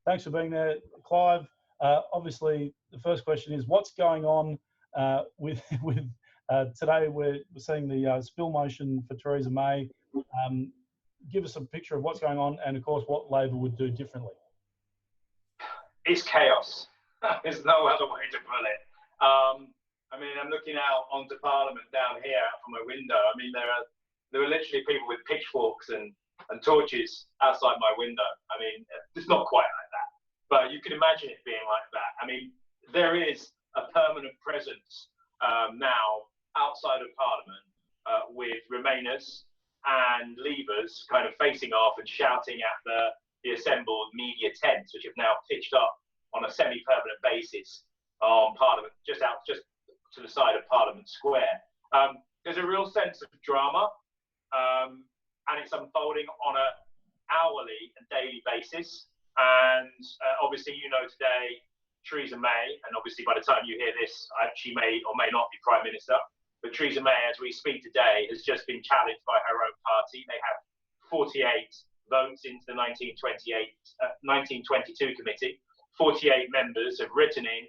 Thanks for being there, Clive. Obviously, the first question is, what's going on with today? We're seeing the spill motion for Theresa May. Give us a picture of what's going on, and of course, what Labor would do differently. It's chaos. There's no other way to put it. I mean, I'm looking out onto Parliament down here out from my window. I mean, there are literally people with pitchforks and torches outside my window. I mean, it's not quite like that, but you can imagine it being like that. I mean, there is a permanent presence now outside of Parliament with Remainers and Leavers kind of facing off and shouting at the assembled media tents, which have now pitched up on a semi-permanent basis on Parliament, just to the side of Parliament Square. There's a real sense of drama, and it's unfolding on an hourly and daily basis. And obviously, you know, today, Theresa May, and obviously by the time you hear this, she may or may not be Prime Minister, but Theresa May, as we speak today, has just been challenged by her own party. They have 48 votes into the 1922 committee. 48 members have written in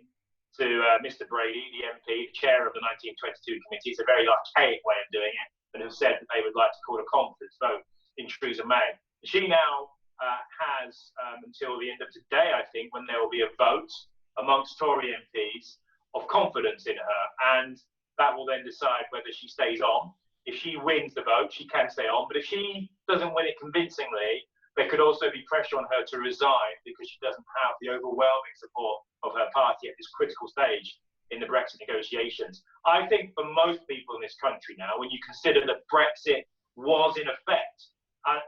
to Mr. Brady, the MP, the chair of the 1922 committee. It's a very archaic way of doing it, and have said that they would like to call a confidence vote in Theresa May. She now has until the end of today, I think, when there will be a vote amongst Tory MPs of confidence in her, and that will then decide whether she stays on. If she wins the vote, she can stay on, but if she doesn't win it convincingly, there could also be pressure on her to resign because she doesn't have the overwhelming support of her party at this critical stage in the Brexit negotiations. I think for most people in this country now, when you consider that Brexit was in effect and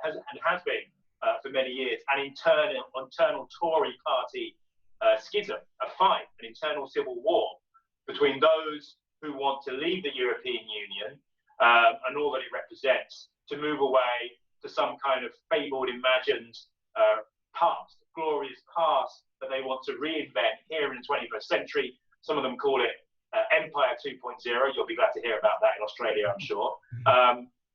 has been for many years an internal Tory party schism, a fight, an internal civil war between those who want to leave the European Union and all that it represents, to move away to some kind of fabled, imagined past, glorious past that they want to reinvent here in the 21st century. Some of them call it Empire 2.0. You'll be glad to hear about that in Australia, I'm sure.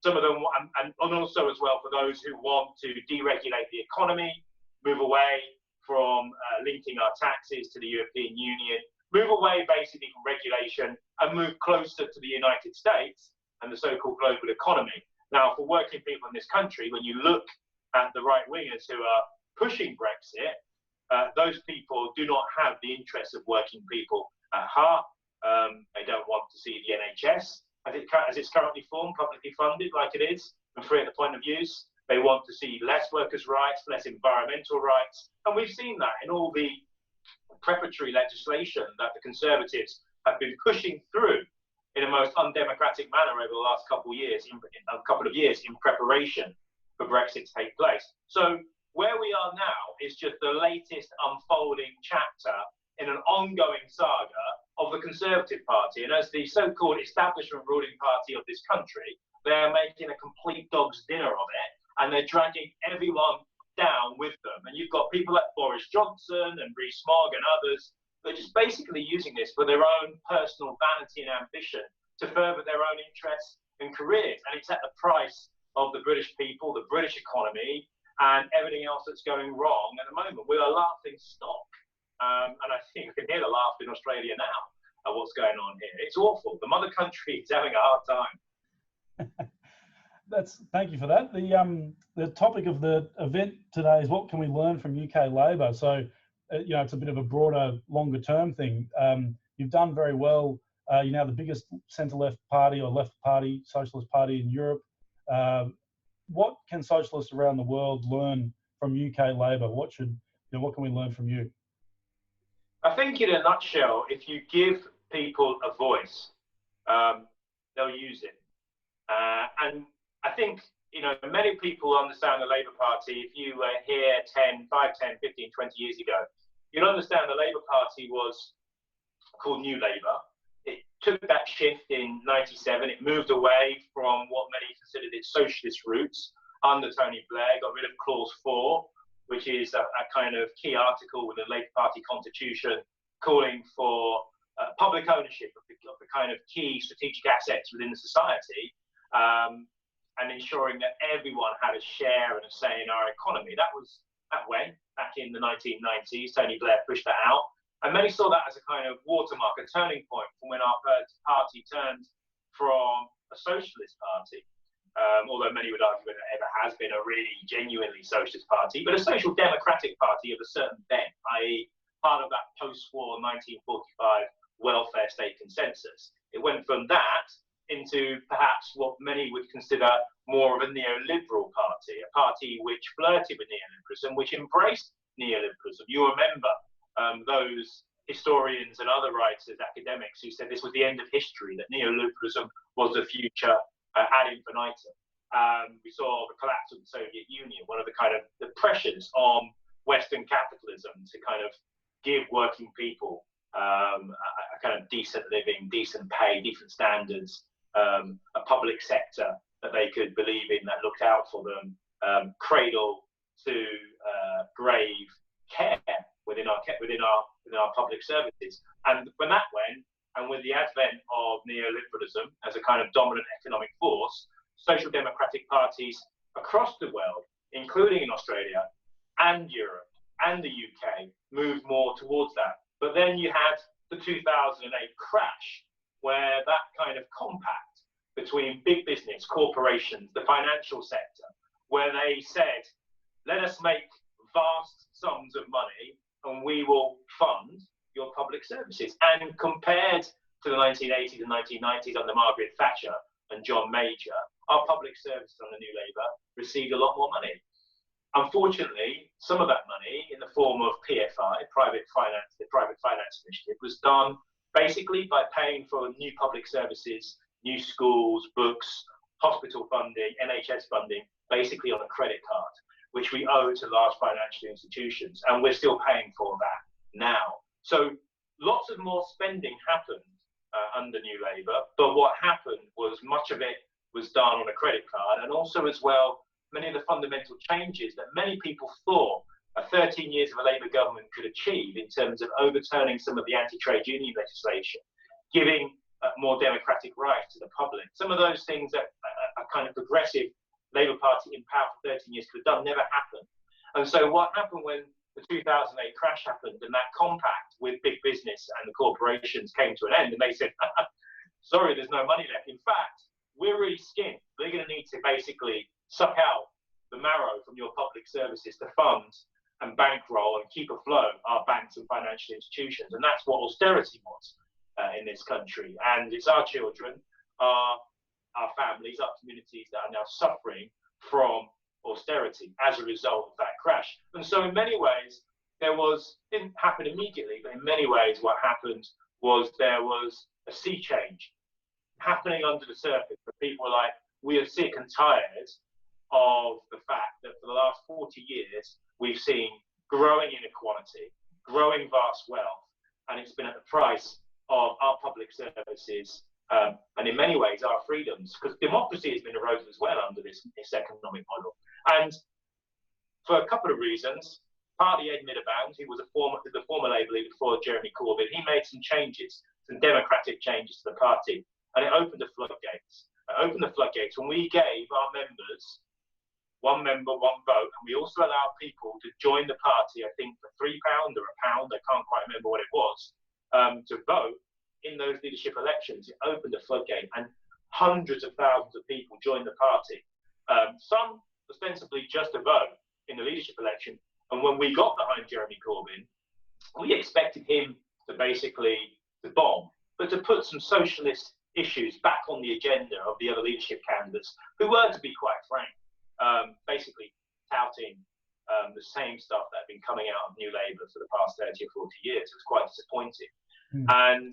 Some of them, and also as well for those who want to deregulate the economy, move away from linking our taxes to the European Union, move away basically from regulation and move closer to the United States and the so-called global economy. Now, for working people in this country, when you look at the right-wingers who are pushing Brexit, those people do not have the interests of working people at heart. They don't want to see the NHS as it's currently formed, publicly funded like it is, and free at the point of use. They want to see less workers' rights, less environmental rights. And we've seen that in all the preparatory legislation that the Conservatives have been pushing through in a most undemocratic manner over the last couple of years in preparation for Brexit to take place. So where we are now is just the latest unfolding chapter in an ongoing saga of the Conservative Party. And as the so-called establishment ruling party of this country, they are making a complete dog's dinner of it, and they're dragging everyone down with them. And you've got people like Boris Johnson and Rees-Mogg and others. They're just basically using this for their own personal vanity and ambition to further their own interests and careers. And it's at the price of the British people, the British economy, and everything else that's going wrong at the moment. We are laughing stock. And I think we can hear the laugh in Australia now at what's going on here. It's awful. The mother country is having a hard time. Thank you for that. The topic of the event today is what can we learn from UK Labor? So, you know, it's a bit of a broader, longer term thing. You've done very well. You're now the biggest centre-left party or left party, socialist party in Europe. What can socialists around the world learn from UK Labor? What can we learn from you? I think in a nutshell, if you give people a voice, they'll use it. And I think, you know, many people understand the Labour Party. If you were here 5, 10, 15, 20 years ago, you'll understand the Labour Party was called New Labour. It took that shift in 97. It moved away from what many considered its socialist roots under Tony Blair, got rid of Clause 4, which is a kind of key article with the Labour Party constitution calling for public ownership of the kind of key strategic assets within the society, and ensuring that everyone had a share and a say in our economy. That was that went back in the 1990s. Tony Blair pushed that out. And many saw that as a kind of watermark, a turning point from when our party turned from a socialist party, although many would argue that it ever has been a really genuinely socialist party, but a social democratic party of a certain bent, i.e. part of that post-war 1945 welfare state consensus. It went from that into perhaps what many would consider more of a neoliberal party, a party which flirted with neoliberalism, which embraced neoliberalism. You remember those historians and other writers, academics, who said this was the end of history, that neoliberalism was the future ad infinitum. We saw the collapse of the Soviet Union, one of the kind of the pressures on Western capitalism to kind of give working people a kind of decent living, decent pay, decent standards, a public sector that they could believe in, that looked out for them, cradle to grave care within our public services. And when that went, and with the advent of neoliberalism as a kind of dominant economic force, social democratic parties across the world, including in Australia and Europe and the UK, moved more towards that. But then you had the 2008 crash, where that kind of compact between big business, corporations, the financial sector, where they said, let us make vast sums of money and we will fund your public services. And compared to the 1980s and 1990s under Margaret Thatcher and John Major, our public services under New Labour received a lot more money. Unfortunately, some of that money in the form of PFI, private finance, the private finance initiative, was done basically by paying for new public services, new schools, books, hospital funding, NHS funding, basically on a credit card, which we owe to large financial institutions. And we're still paying for that now. So lots of more spending happened under New Labour, but what happened was much of it was done on a credit card, and also as well, many of the fundamental changes that many people thought 13 years of a Labour government could achieve in terms of overturning some of the anti-trade union legislation, giving more democratic rights to the public. Some of those things that a kind of progressive Labour Party in power for 13 years could have done never happened. And so what happened when the 2008 crash happened and that compact with big business and the corporations came to an end, and they said, sorry, there's no money left. In fact, we're really skinned. We're going to need to basically suck out the marrow from your public services to fund and bankroll and keep afloat our banks and financial institutions. And that's what austerity was in this country. And it's our children, our families, our communities that are now suffering from austerity as a result of that crash. And so in many ways, didn't happen immediately, but in many ways what happened was there was a sea change happening under the surface, where people were like, we are sick and tired of the fact that for the last 40 years, we've seen growing inequality, growing vast wealth, and it's been at the price of our public services, and in many ways our freedoms, because democracy has been eroded as well under this economic model. And for a couple of reasons, partly Ed Miliband, who was the former Labour leader before Jeremy Corbyn, he made some changes, some democratic changes to the party, and it opened the floodgates. When we gave our members one member, one vote, and we also allowed people to join the party, I think for £3 or £1, I can't quite remember what it was, to vote in those leadership elections. It opened the floodgate, and hundreds of thousands of people joined the party. Some ostensibly just to vote in the leadership election. And when we got behind Jeremy Corbyn, we expected him to basically bomb, but to put some socialist issues back on the agenda of the other leadership candidates, who were, to be quite frank, basically touting the same stuff that had been coming out of New Labour for the past 30 or 40 years. It was quite disappointing. And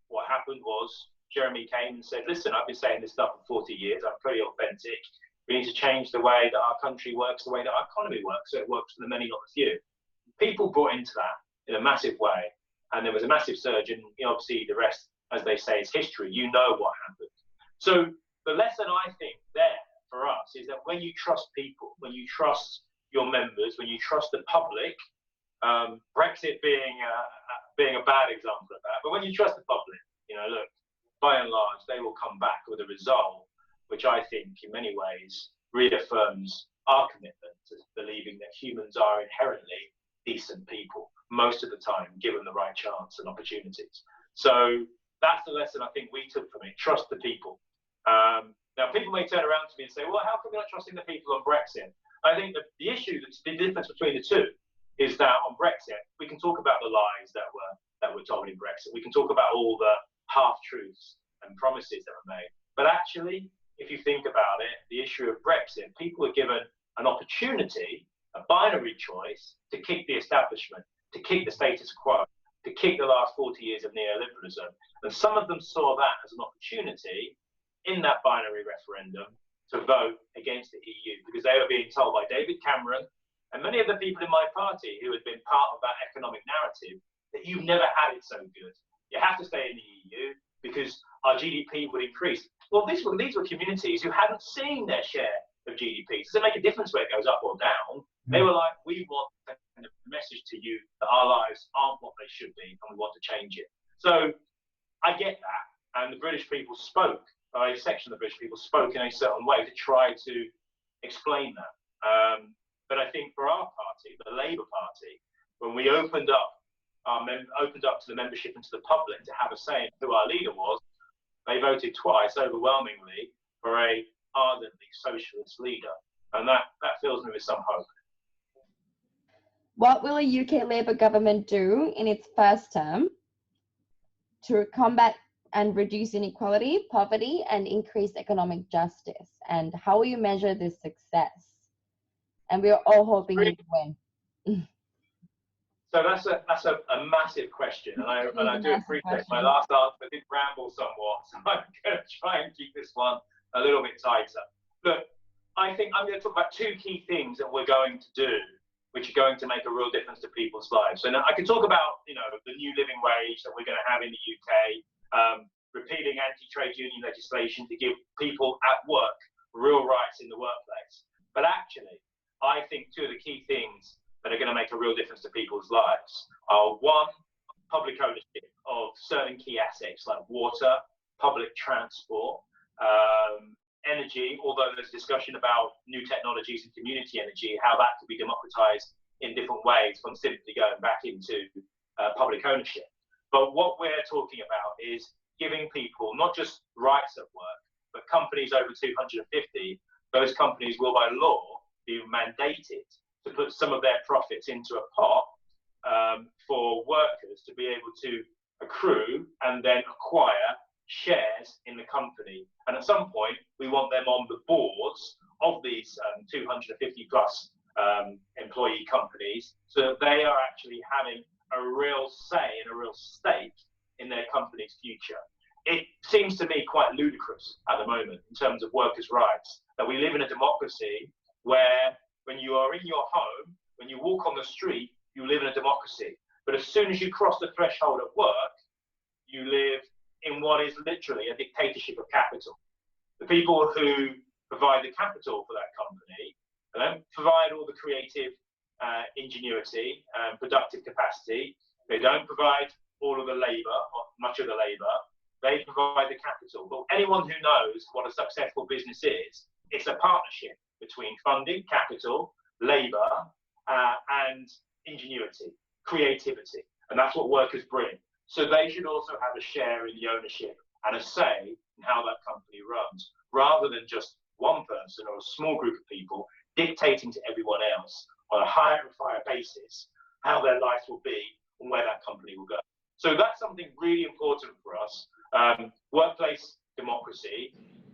what happened was Jeremy came and said, listen, I've been saying this stuff for 40 years. I'm pretty authentic. We need to change the way that our country works, the way that our economy works, so it works for the many, not the few. People bought into that in a massive way, and there was a massive surge, and obviously the rest, as they say, is history. You know what happened. So the lesson, I think, there for us is that when you trust people, when you trust your members, when you trust the public, Brexit being a bad example of that, but when you trust the public, look, by and large, they will come back with a result which I think in many ways reaffirms our commitment to believing that humans are inherently decent people most of the time, given the right chance and opportunities. So that's the lesson I think we took from it. Trust the people. Now, people may turn around to me and say, well, how come you're not trusting the people on Brexit? I think that the issue, the difference between the two, is that on Brexit, we can talk about the lies that were told in Brexit. We can talk about all the half-truths and promises that were made. But actually, if you think about it, the issue of Brexit, people were given an opportunity, a binary choice, to kick the establishment, to kick the status quo, to kick the last 40 years of neoliberalism. And some of them saw that as an opportunity in that binary referendum to vote against the EU, because they were being told by David Cameron and many of the people in my party who had been part of that economic narrative that you've never had it so good. You have to stay in the EU because our GDP would increase. Well, these were communities who hadn't seen their share of GDP. Does it make a difference where it goes up or down? They were like, we want to send a message to you that our lives aren't what they should be and we want to change it. So I get that. And the British people spoke, a section of the British people spoke in a certain way to try to explain that. But I think for our party, the Labour Party, when we opened up to the membership and to the public to have a say in who our leader was, they voted twice overwhelmingly for a ardently socialist leader. And that fills me with some hope. What will a UK Labour government do in its first term to combat and reduce inequality, poverty, and increase economic justice? And how will you measure this success? And we're all hoping you win. So that's a massive question, and I do appreciate my last answer did ramble somewhat, so I'm going to try and keep this one a little bit tighter. Look, I think I'm going to talk about two key things that we're going to do, which are going to make a real difference to people's lives. So now I can talk about, the new living wage that we're going to have in the UK, repealing anti-trade union legislation to give people at work real rights in the workplace. But actually, I think two of the key things that are going to make a real difference to people's lives are, one, public ownership of certain key assets like water, public transport, energy, although there's discussion about new technologies and community energy, how that could be democratized in different ways from simply going back into public ownership. But what we're talking about is giving people not just rights at work, but companies over 250, those companies will by law be mandated to put some of their profits into a pot for workers to be able to accrue and then acquire shares in the company. And at some point, we want them on the boards of these 250 plus employee companies, so that they are actually having a real say and a real stake in their company's future. It seems to me quite ludicrous at the moment in terms of workers' rights that we live in a democracy where when you are in your home, when you walk on the street, you live in a democracy. But as soon as you cross the threshold of work, you live in what is literally a dictatorship of capital. The people who provide the capital for that company don't provide all the creative ingenuity and productive capacity. They don't provide all of the labour, or much of the labour. They provide the capital. But anyone who knows what a successful business is, it's a partnership between funding, capital, labour, and ingenuity, creativity. And that's what workers bring. So they should also have a share in the ownership and a say in how that company runs, rather than just one person or a small group of people dictating to everyone else on a hire and fire basis how their life will be and where that company will go. So that's something really important for us. Workplace democracy,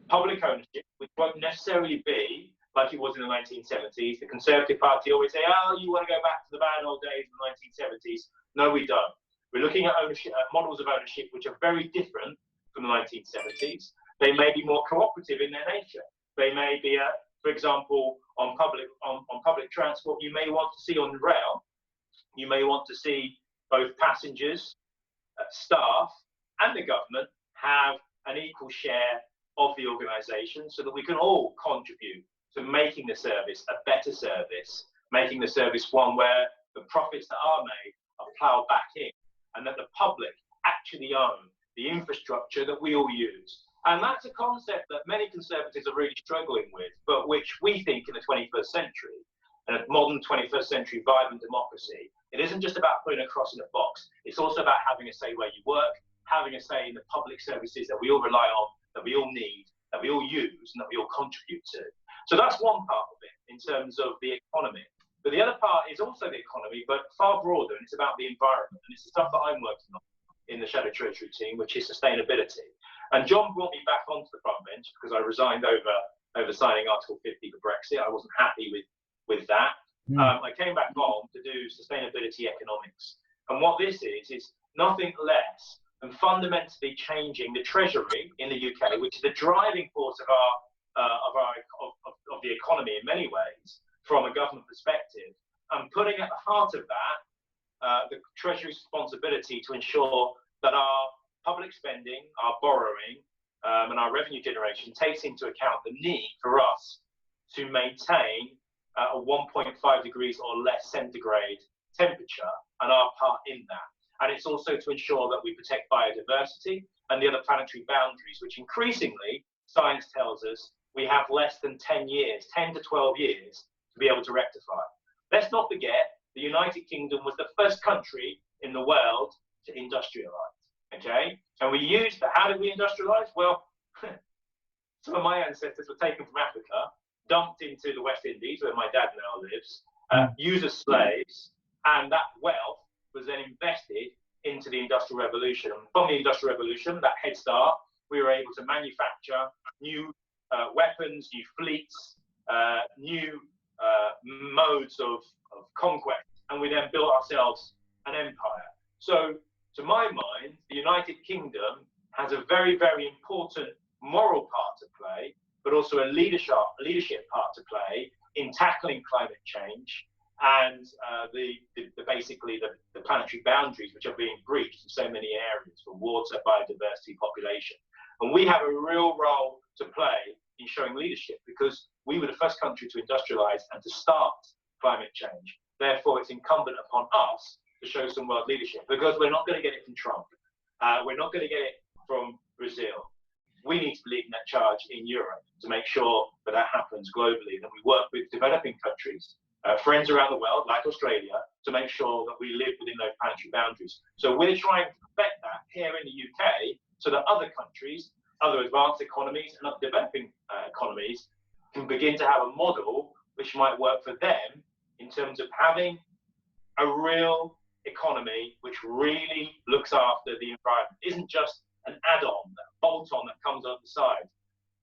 public ownership, which won't necessarily be like it was in the 1970s. The Conservative Party always say, oh, you want to go back to the bad old days of the 1970s. No, we don't. We're looking at ownership, models of ownership which are very different from the 1970s. They may be more cooperative in their nature. They may be, for example, on public transport, you may want to see on rail, you may want to see both passengers, staff, and the government have an equal share of the organisation, so that we can all contribute to making the service a better service, making the service one where the profits that are made are ploughed back in, and that the public actually own the infrastructure that we all use. And that's a concept that many Conservatives are really struggling with, but which we think in the 21st century, and a modern 21st century vibrant democracy, it isn't just about putting a cross in a box. It's also about having a say where you work, having a say in the public services that we all rely on, that we all need, that we all use, and that we all contribute to. So that's one part of it in terms of the economy. But the other part is also the economy, but far broader, and it's about the environment. And it's the stuff that I'm working on in the Shadow Treasury team, which is sustainability. And John brought me back onto the front bench because I resigned over signing Article 50 for Brexit. I wasn't happy with that. I came back on to do sustainability economics. And what this is nothing less than fundamentally changing the Treasury in the UK, which is the driving force of the economy in many ways, from a government perspective, and putting at the heart of that the Treasury's responsibility to ensure that our public spending, our borrowing, and our revenue generation takes into account the need for us to maintain a 1.5 degrees or less centigrade temperature and our part in that. And it's also to ensure that we protect biodiversity and the other planetary boundaries, which increasingly, science tells us, we have less than 10 years, 10 to 12 years to be able to rectify. Let's not forget, the United Kingdom was the first country in the world to industrialize, okay? And we used that. How did we industrialize? Well, some of my ancestors were taken from Africa, dumped into the West Indies, where my dad now lives, used as slaves, and that wealth was then invested into the Industrial Revolution. And from the Industrial Revolution, that head start, we were able to manufacture new weapons, new fleets, new modes of conquest, and we then built ourselves an empire. So, to my mind, the United Kingdom has a very, very important moral part to play, but also a leadership part to play in tackling climate change and basically the planetary boundaries which are being breached in so many areas for water, biodiversity, population. And we have a real role to play in showing leadership because we were the first country to industrialize and to start climate change. Therefore, it's incumbent upon us to show some world leadership because we're not going to get it from Trump. We're not going to get it from Brazil. We need to be leading that charge in Europe to make sure that that happens globally, that we work with developing countries, friends around the world, like Australia, to make sure that we live within those planetary boundaries. So we're trying to perfect that here in the UK so that other countries, other advanced economies and other developing economies can begin to have a model which might work for them in terms of having a real economy which really looks after the environment. It isn't just an add-on, a bolt-on that comes on the side.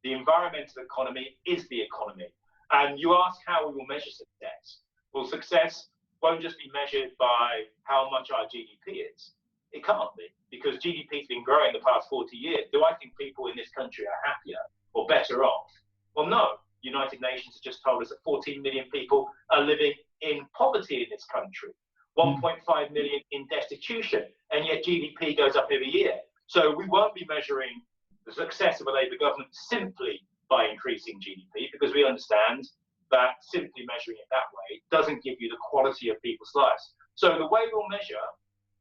The environmental economy is the economy. And you ask how we will measure success. Well, success won't just be measured by how much our GDP is. It can't be, because GDP has been growing the past 40 years. Do I think people in this country are happier or better off? Well, no. United Nations has just told us that 14 million people are living in poverty in this country, 1.5 million in destitution, and yet GDP goes up every year. So we won't be measuring the success of a Labour government simply by increasing GDP, because we understand that simply measuring it that way doesn't give you the quality of people's lives. So the way we'll measure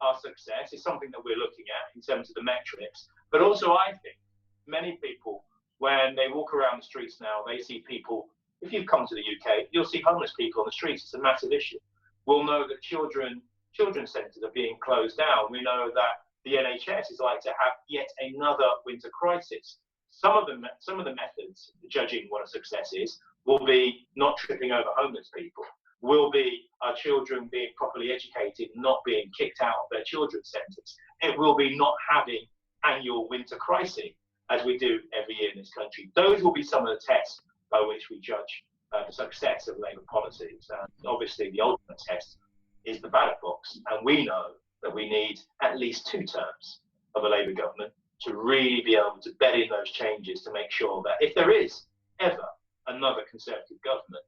our success is something that we're looking at in terms of the metrics, but also I think many people, when they walk around the streets now, they see people, if you've come to the UK, you'll see homeless people on the streets. It's a massive issue. We'll know that children's centres are being closed down. We know that the NHS is like to have yet another winter crisis. Some of the methods, judging what a success is, will be not tripping over homeless people, will be our children being properly educated, not being kicked out of their children's centres. It will be not having annual winter crisis, as we do every year in this country. Those will be some of the tests by which we judge the success of Labour policies. And obviously, the ultimate test is the ballot box. And we know that we need at least 2 terms of a Labour government to really be able to bed in those changes to make sure that if there is ever another Conservative government,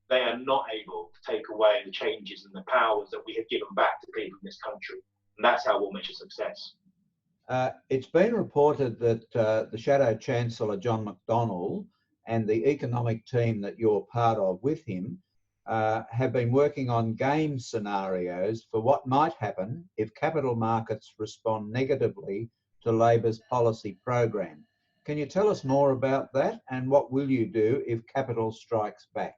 they are not able to take away the changes and the powers that we have given back to people in this country. And that's how we'll measure success. It's been reported that the Shadow Chancellor, John McDonnell, and the economic team that you're part of with him have been working on game scenarios for what might happen if capital markets respond negatively to Labor's policy program. Can you tell us more about that, and what will you do if capital strikes back?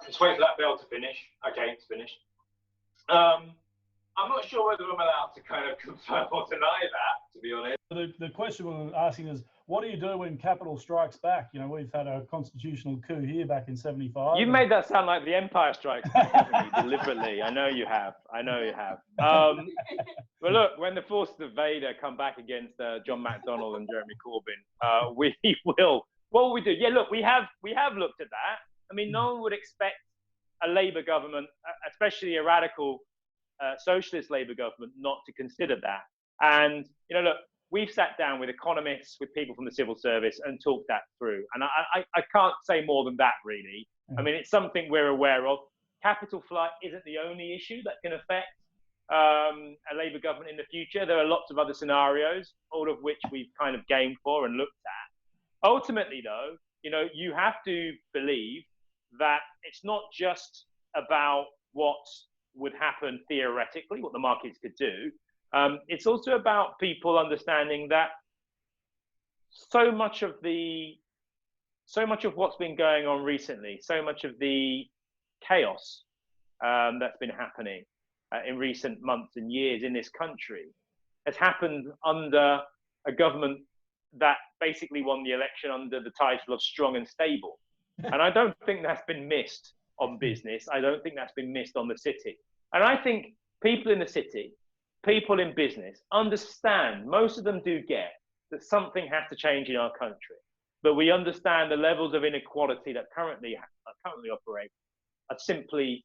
Just wait for that bell to finish. Okay, it's finished. I'm not sure whether I'm allowed to kind of confirm or deny that, to be honest. The question we're asking is, what do you do when capital strikes back? You know, we've had a constitutional coup here back in '75. You made that sound like the Empire Strikes Back, haven't you? Deliberately. I know you have. Well, look, when the forces of Vader come back against John McDonnell and Jeremy Corbyn, we will. What will we do? Yeah, look, we have looked at that. I mean, no one would expect a Labour government, especially a radical socialist Labour government, not to consider that. And, you know, look, we've sat down with economists, with people from the civil service and talked that through. And I can't say more than that, really. I mean, it's something we're aware of. Capital flight isn't the only issue that can affect a Labour government in the future. There are lots of other scenarios, all of which we've kind of gamed for and looked at. Ultimately, though, you know, you have to believe that it's not just about what would happen theoretically, what the markets could do. It's also about people understanding that so much of what's been going on recently, so much of the chaos that's been happening in recent months and years in this country has happened under a government that basically won the election under the title of strong and stable. And I don't think that's been missed on business. I don't think that's been missed on the city. And I think people in the city, people in business understand, most of them do get that something has to change in our country. But we understand the levels of inequality that currently operate are simply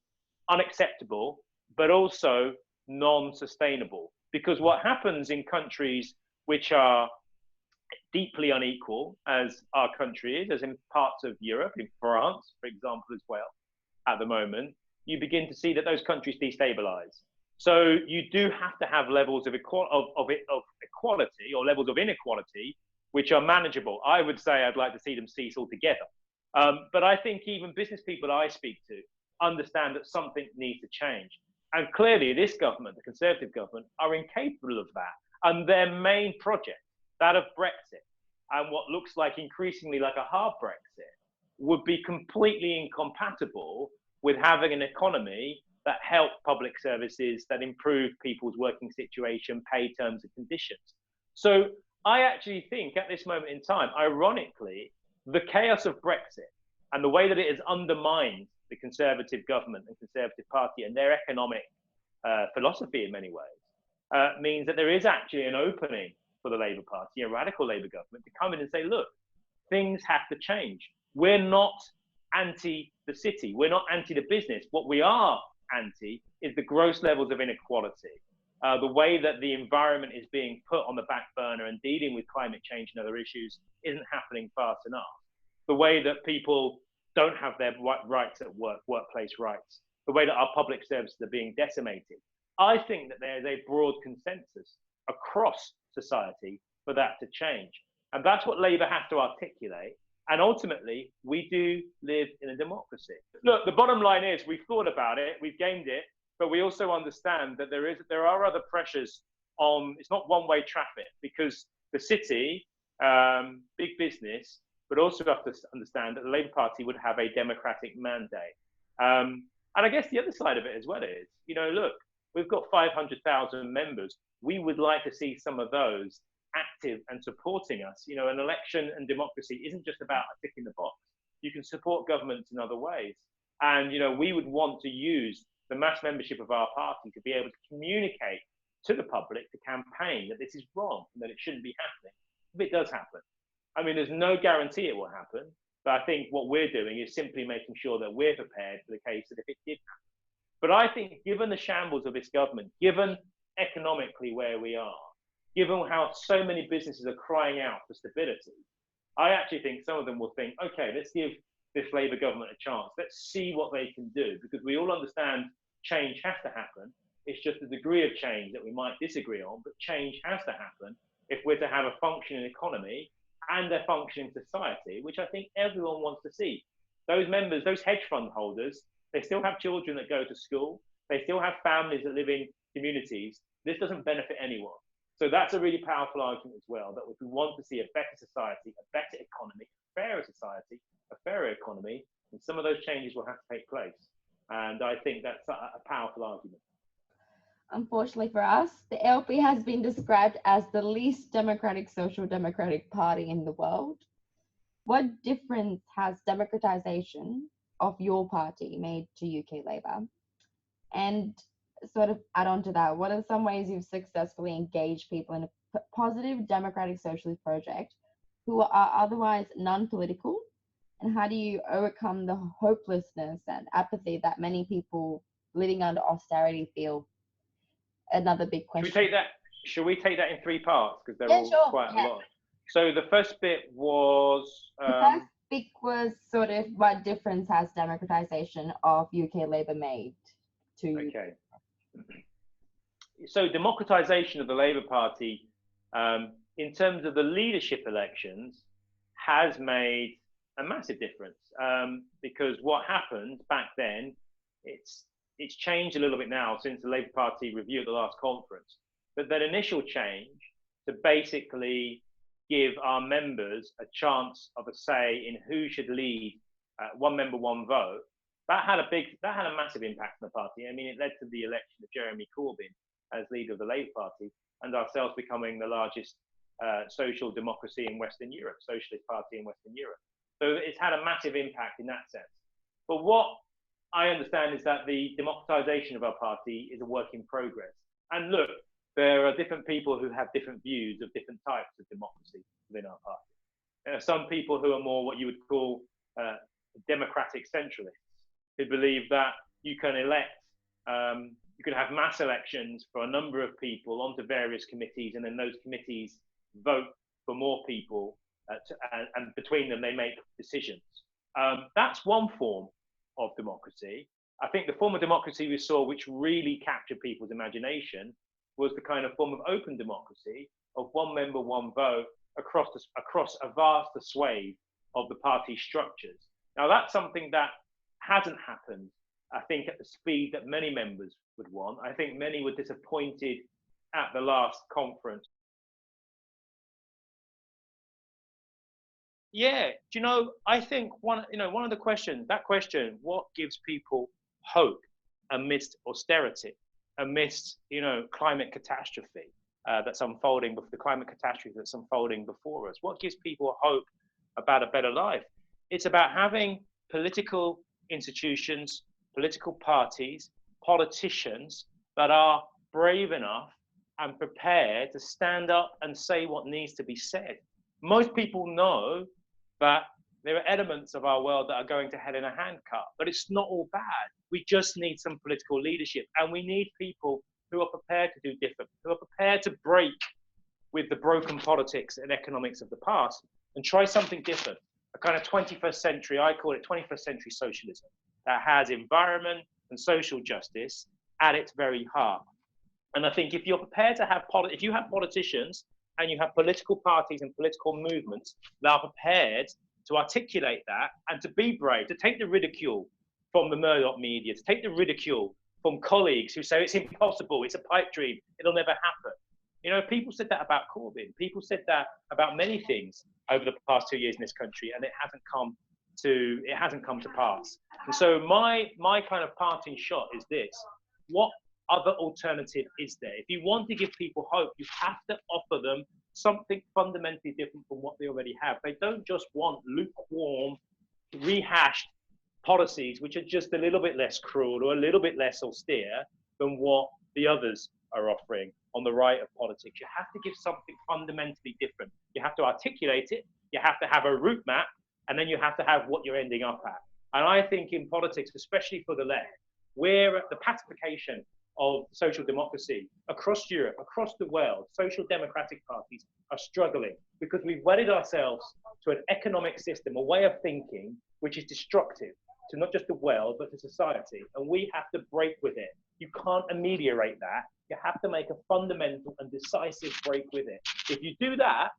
unacceptable, but also non-sustainable. Because what happens in countries which are deeply unequal, as our country is, as in parts of Europe, in France, for example, as well, at the moment, you begin to see that those countries destabilize. So you do have to have levels of equality or levels of inequality which are manageable. I would say I'd like to see them cease altogether. But I think even business people I speak to understand that something needs to change. And clearly this government, the Conservative government, are incapable of that. And their main project, that of Brexit, and what looks like increasingly like a hard Brexit, would be completely incompatible with having an economy that help public services, that improve people's working situation, pay terms and conditions. So I actually think at this moment in time, ironically, the chaos of Brexit and the way that it has undermined the Conservative government and Conservative Party and their economic philosophy in many ways, means that there is actually an opening for the Labour Party, a radical Labour government, to come in and say, look, things have to change. We're not anti the city. We're not anti the business. What we are anti is the gross levels of inequality, the way that the environment is being put on the back burner and dealing with climate change and other issues isn't happening fast enough. The way that people don't have their rights at work, workplace rights, the way that our public services are being decimated. I think that there is a broad consensus across society for that to change. And that's what Labour has to articulate. And ultimately, we do live in a democracy. Look, the bottom line is we've thought about it, we've gamed it, but we also understand that there are other pressures on, it's not one-way traffic, because the city, big business, but also have to understand that the Labour Party would have a democratic mandate. And I guess the other side of it as well is, you know, look, we've got 500,000 members. We would like to see some of those active and supporting us. You know, an election and democracy isn't just about ticking the box. You can support governments in other ways. And, you know, we would want to use the mass membership of our party to be able to communicate to the public, to campaign that this is wrong and that it shouldn't be happening. If it does happen, I mean, there's no guarantee it will happen, but I think what we're doing is simply making sure that we're prepared for the case that if it did happen. But I think given the shambles of this government, given economically where we are, given how so many businesses are crying out for stability, I actually think some of them will think, okay, let's give this Labour government a chance. Let's see what they can do, because we all understand change has to happen. It's just the degree of change that we might disagree on, but change has to happen if we're to have a functioning economy and a functioning society, which I think everyone wants to see. Those members, those hedge fund holders, they still have children that go to school. They still have families that live in communities. This doesn't benefit anyone. So that's a really powerful argument as well, that if we want to see a better society, a better economy, a fairer society, a fairer economy, then some of those changes will have to take place. And I think that's a powerful argument. Unfortunately for us, the LP has been described as the least democratic social democratic party in the world. What difference has democratization of your party made to UK Labour? And sort of add on to that, what are some ways you've successfully engaged people in a positive democratic socialist project who are otherwise non-political? And how do you overcome the hopelessness and apathy that many people living under austerity feel? Another big question. Should we take that in 3 parts? Because they're all sure. quite a lot. So the first bit was... the first bit was sort of what difference has democratization of UK Labour made to... Okay. So democratization of the Labour Party, in terms of the leadership elections, has made a massive difference. Because what happened back then, it's changed a little bit now since the Labour Party review at the last conference. But that initial change to basically give our members a chance of a say in who should lead one member, one vote, that had a massive impact on the party. I mean, it led to the election of Jeremy Corbyn as leader of the Labour Party, and ourselves becoming the largest social democracy in Western Europe, socialist party in Western Europe. So it's had a massive impact in that sense. But what I understand is that the democratization of our party is a work in progress. And look, there are different people who have different views of different types of democracy within our party. There are some people who are more what you would call democratic centralists, who believe that you can elect, you can have mass elections for a number of people onto various committees, and then those committees vote for more people, and between them they make decisions. That's one form of democracy. I think the form of democracy we saw which really captured people's imagination was the kind of form of open democracy of one member, one vote across a vast swathe of the party structures. Now that's something that hasn't happened, I think, at the speed that many members would want. I think many were disappointed at the last conference. Yeah, do you know, I think one of the questions, what gives people hope amidst austerity, amidst, climate catastrophe that's unfolding, the climate catastrophe that's unfolding before us? What gives people hope about a better life? It's about having political institutions, political parties, politicians that are brave enough and prepared to stand up and say what needs to be said. Most people know that there are elements of our world that are going to hell in a handcart, but it's not all bad. We just need some political leadership, and we need people who are prepared to do different, who are prepared to break with the broken politics and economics of the past and try something different, a kind of 21st century, I call it 21st century socialism, that has environment and social justice at its very heart. And I think if you're prepared to have, if you have politicians and you have political parties and political movements that are prepared to articulate that and to be brave, to take the ridicule from the Murdoch media, to take the ridicule from colleagues who say it's impossible, it's a pipe dream, it'll never happen. People said that about Corbyn. People said that about many things over the past 2 years in this country, and it hasn't come to pass. And so my kind of parting shot is this: what other alternative is there? If you want to give people hope, you have to offer them something fundamentally different from what they already have. They don't just want lukewarm, rehashed policies which are just a little bit less cruel or a little bit less austere than what the others are offering on the right of politics. You have to give something fundamentally different. You have to articulate it, you have to have a route map, and then you have to have what you're ending up at. And I think in politics, especially for the left, where the pacification of social democracy across Europe, across the world, social democratic parties are struggling because we've wedded ourselves to an economic system, a way of thinking, which is destructive to not just the world, but to society. And we have to break with it. You can't ameliorate that. You have to make a fundamental and decisive break with it. If you do that,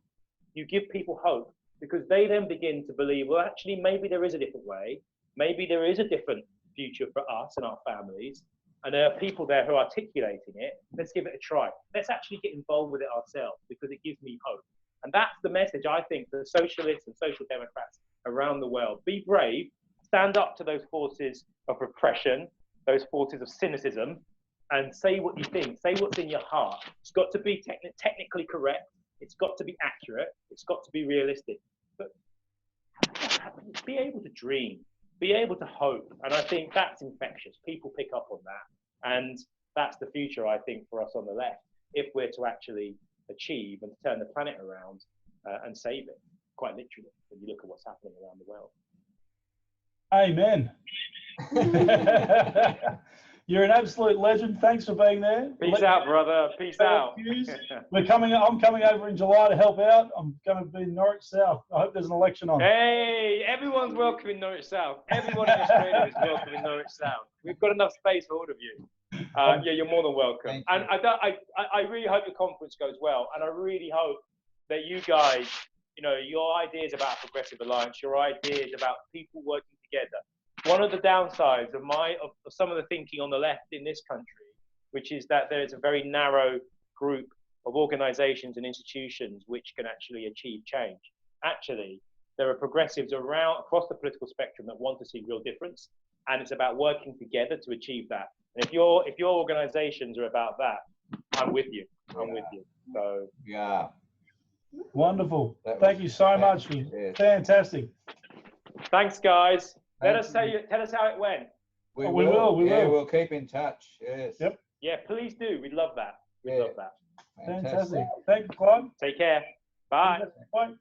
you give people hope, because they then begin to believe, well, actually, maybe there is a different way. Maybe there is a different future for us and our families. and there are people there who are articulating it, let's give it a try. Let's actually get involved with it ourselves, because it gives me hope. And that's the message, I think, for socialists and social democrats around the world. Be brave, stand up to those forces of repression, those forces of cynicism, and say what you think, say what's in your heart. It's got to be technically correct, it's got to be accurate, it's got to be realistic. But be able to dream, be able to hope. And I think that's infectious. People pick up on that. And that's the future, I think, for us on the left, if we're to actually achieve and turn the planet around and save it, quite literally, when you look at what's happening around the world. Amen. You're an absolute legend. Thanks for being there. Peace out, brother. Peace out. I'm coming over in July to help out. I'm going to be in Norwich South. I hope there's an election on. Hey, everyone's welcome in Norwich South. Everyone in Australia is welcome in Norwich South. We've got enough space for all of you. Yeah, you're more than welcome. And I really hope the conference goes well. And I really hope that you guys, you know, your ideas about Progressive Alliance, your ideas about people working together. One of the downsides of some of the thinking on the left in this country, which is that there is a very narrow group of organizations and institutions which can actually achieve change. Actually, there are progressives across the political spectrum that want to see real difference, and it's about working together to achieve that. And if your organizations are about that, I'm with you. I'm with you. So yeah, wonderful. Thank you so much. Fantastic. Thanks, guys. Tell us how it went. We will. We'll keep in touch. Yes. Yep. Yeah, please do. We'd love that. We'd love that. Fantastic. Thank you, Clive. Take care. Bye. Bye.